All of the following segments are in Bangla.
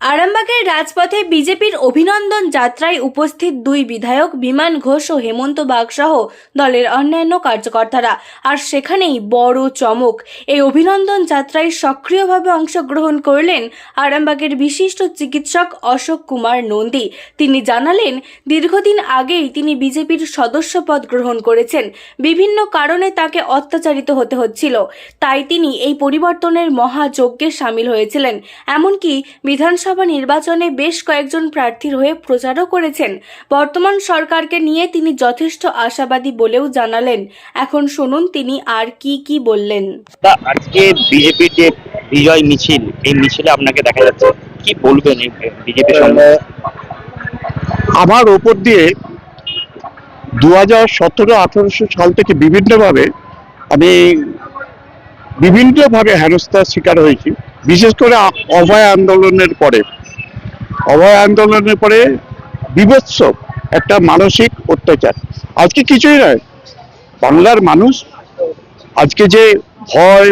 আরামবাগের রাজপথে বিজেপির অভিনন্দন যাত্রায় উপস্থিত দুই বিধায়ক বিমান ঘোষ ও হেমন্ত বাগ সহ দলের অন্যান্য কার্যকর্তারা। আর সেখানেই বড় চমক, এই অভিনন্দন যাত্রায় সক্রিয়ভাবে অংশগ্রহণ করলেন আরামবাগের বিশিষ্ট চিকিৎসক অশোক কুমার নন্দী। তিনি জানালেন, দীর্ঘদিন আগেই তিনি বিজেপির সদস্য পদ গ্রহণ করেছেন। বিভিন্ন কারণে তাকে অত্যাচারিত হতে হচ্ছিল, তাই তিনি এই পরিবর্তনের মহাযজ্ঞে সামিল হয়েছিলেন। এমনকি বিধানসভা নির্বাচনে বেশ কয়েকজন প্রার্থীর হয়ে প্রচারও করেছেন। বর্তমান সরকারকে নিয়ে তিনি যথেষ্ট আশাবাদী বলেও জানালেন। এখন শুনুন তিনি আর কি বললেন। আজকে বিজেপির যে বিজয় মিছিল, এই মিছিলে আপনাকে দেখা যাচ্ছে, কি বলবেন বিজেপি সম্বন্ধে? আমার ওপর দিয়ে 2017-18 সাল থেকে আমি বিভিন্নভাবে হেনস্থার শিকার হয়েছি। বিশেষ করে অভয় আন্দোলনের পরে বিভৎস একটা মানসিক অত্যাচার। আজকে কিছুই নয়, বাংলার মানুষ আজকে যে ভয়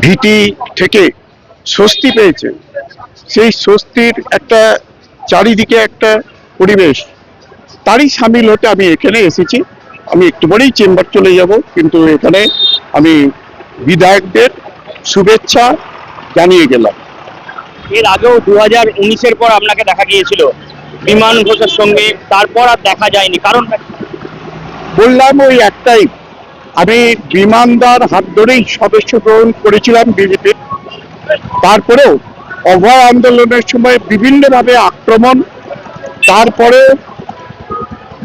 ভীতি থেকে স্বস্তি পেয়েছে, সেই স্বস্তির একটা চারিদিকে একটা পরিবেশ, তারই সামিল হতে আমি এখানে এসেছি। আমি একটু পরেই চেম্বার চলে যাব, কিন্তু এখানে আমি বিধায়কদের শুভেচ্ছা জানিয়ে গেলাম। এর আগেও 2019-এর পর আপনাকে দেখা গিয়েছিল বিমান ঘোষের সঙ্গে, তারপর আর দেখা যায়নি, কারণ বললাম ওই একটাই, আমি বিমানদার হাত ধরেই সদস্য গ্রহণ করেছিলাম বিজেপির। তারপরেও অভয় আন্দোলনের সময় বিভিন্নভাবে আক্রমণ, তারপরে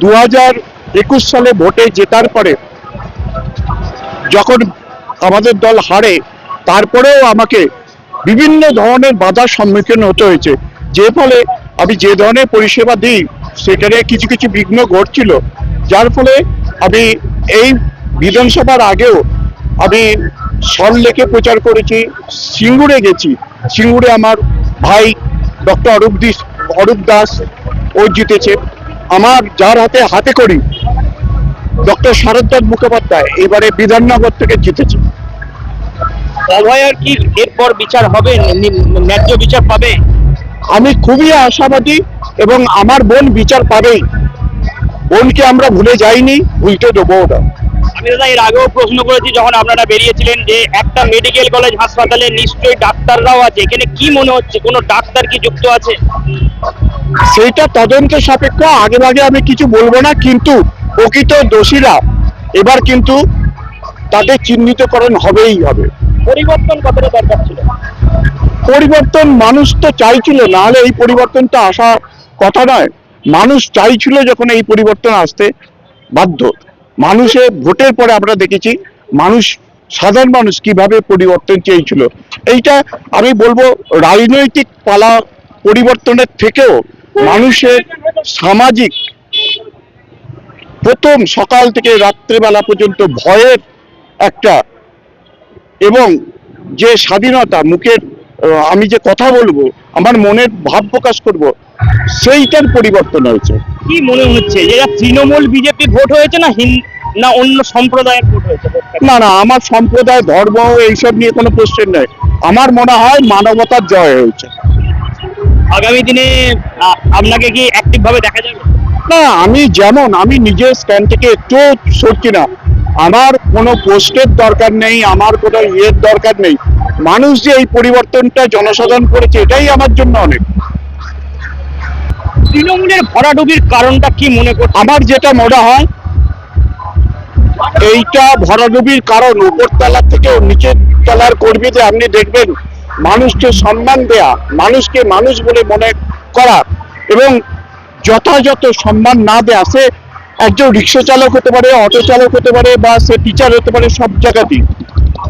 2021 সালে ভোটে জেতার পরে যখন আমাদের দল হারে, তারপরেও আমাকে বিভিন্ন ধরনের বাধার সম্মুখীন হতে হয়েছে, যে ফলে আমি যে ধরনের পরিষেবা দিই সেখানে কিছু কিছু বিঘ্ন ঘটছিল, যার ফলে আমি এই বিধানসভার আগেও আমি সল্টলেকে প্রচার করেছি, সিঙ্গুরে গেছি। সিঙ্গুরে আমার ভাই ডক্টর অরূপ দাস ও জিতেছে। আমার যার হাতে করি ডক্টর শারদার মুখোপাধ্যায় এবারে বিধাননগর থেকে জিতেছে। অভয়ার কি এরপর বিচার হবে, ন্যায্য বিচার পাবে? আমি খুবই আশাবাদী এবং আমার বোন বিচার পাবেই। বোনকে আমরা ভুলে যাইনি, ভুলতে দেবো না। আমি দাদা এর আগেও প্রশ্ন করেছি, যখন আপনারা বেরিয়েছিলেন, যে একটা মেডিকেল কলেজ হাসপাতালে নিশ্চয়ই ডাক্তাররাও আছে, এখানে কি মনে হচ্ছে কোনো ডাক্তার কি যুক্ত আছে? সেইটা তদন্ত সাপেক্ষ, আগে আমি কিছু বলবো না, কিন্তু প্রকৃত দোষীরা এবার কিন্তু তাদের চিহ্নিতকরণ হবেই হবে। পরিবর্তন কতটা দরকার ছিল? পরিবর্তন মানুষ তো চাইছিল, না হলে এই পরিবর্তনটা আসা কথা নয়। মানুষ চাইছিল যখন এই পরিবর্তন আসতে বাধ্য। মানুষের ভোটের পরে আমরা দেখেছি সাধারণ মানুষ কিভাবে পরিবর্তন চেয়েছিল। এইটা আমি বলবো রাজনৈতিক পালা পরিবর্তনের থেকেও মানুষের সামাজিক, প্রথম সকাল থেকে রাত্রেবেলা পর্যন্ত ভয়ের একটা, এবং যে স্বাধীনতা, মুখের আমি যে কথা বলবো, আমার মনের ভাব প্রকাশ করব, সেইটার পরিবর্তন হয়েছে। কি মনে হচ্ছে যে তৃণমূল বিজেপি ভোট হয়েছে না অন্য সম্প্রদায়ের ভোট হয়েছে? না, আমার সম্প্রদায়, ধর্ম এইসব নিয়ে কোনো কোশ্চেন নেই। আমার মনে হয় মানবতার জয় হয়েছে। আগামী দিনে আপনাকে কি অ্যাক্টিভ ভাবে দেখা যাবে? না, আমি নিজের স্ট্যান্ড থেকে একটু সরছি না। আমার কোনো পোস্টের দরকার নেই, আমার কোনো ইয়ের দরকার নেই। মানুষ যে এই পরিবর্তনটা জনসাধারণ করেছে, এটাই আমার জন্য অনেক। তৃণমূলের ভরাডুবির কারণটা কি মনে করছে? আমার যেটা মনে হয়, এইটা ভরাডুবির কারণ উপরতলা থেকে নিচের তলার কর্মীদের। আপনি দেখবেন মানুষকে সম্মান দেয়া, মানুষকে মানুষ বলে মনে করা, এবং যথাযথ সম্মান না দেয়া। সে একজন রিক্সা চালক হতে পারে, অটো চালক হতে পারে, বা সে টিচার হতে পারে, সব জায়গাতেই।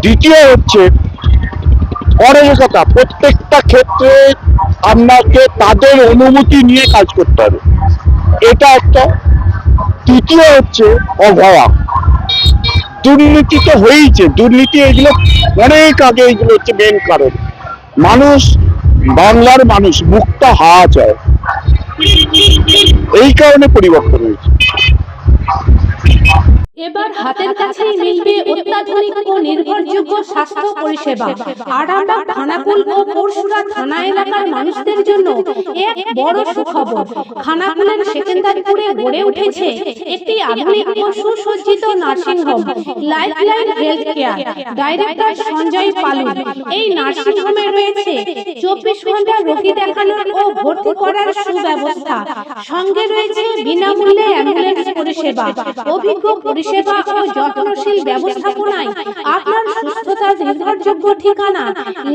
দ্বিতীয় হচ্ছে অরাজকতা, প্রত্যেকটা ক্ষেত্রে আপনাকে তাদের অনুমতি নিয়ে কাজ করতে হবে, এটা একটা। তৃতীয় হচ্ছে অভয়া, দুর্নীতি তো হয়েইছে, দুর্নীতি এগুলো অনেক আগে, এগুলো হচ্ছে মেন কারণ। বাংলার মানুষ মুক্ত হাওয়া চায়, এই কারণে পরিবর্তন হয়েছে। এবার হাতের কাছেই মিলবে অত্যাধুনিক ও নির্ভরযোগ্য স্বাস্থ্য পরিষেবা। আরামবাগ, খানাকুল ও পরশুরা থানা এলাকার মানুষদের জন্য এক বড় সুখবর। খানাকুলের সেকেন্দারপুরে গড়ে উঠেছে একটি আধুনিক ও সুসজ্জিত nursing home, Lifeline health care. Director Sanjay Palu. এই নার্সিংহোমে রয়েছে 24 ঘন্টা রোগী দেখানোর ও ভর্তি করার সুব্যবস্থা। সঙ্গে রয়েছে বিনামূল্যে অ্যাম্বুলেন্স পরিষেবা। অভিজ্ঞ পরিষেবা ও যত্নশীল ব্যবস্থাপনায় আপনার সুস্থতার নির্ভরযোগ্য ঠিকানা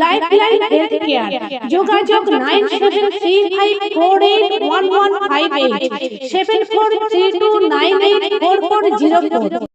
লাইফলাইন হেলথ কেয়ার। যোগাযোগ 9735481158 7432984404।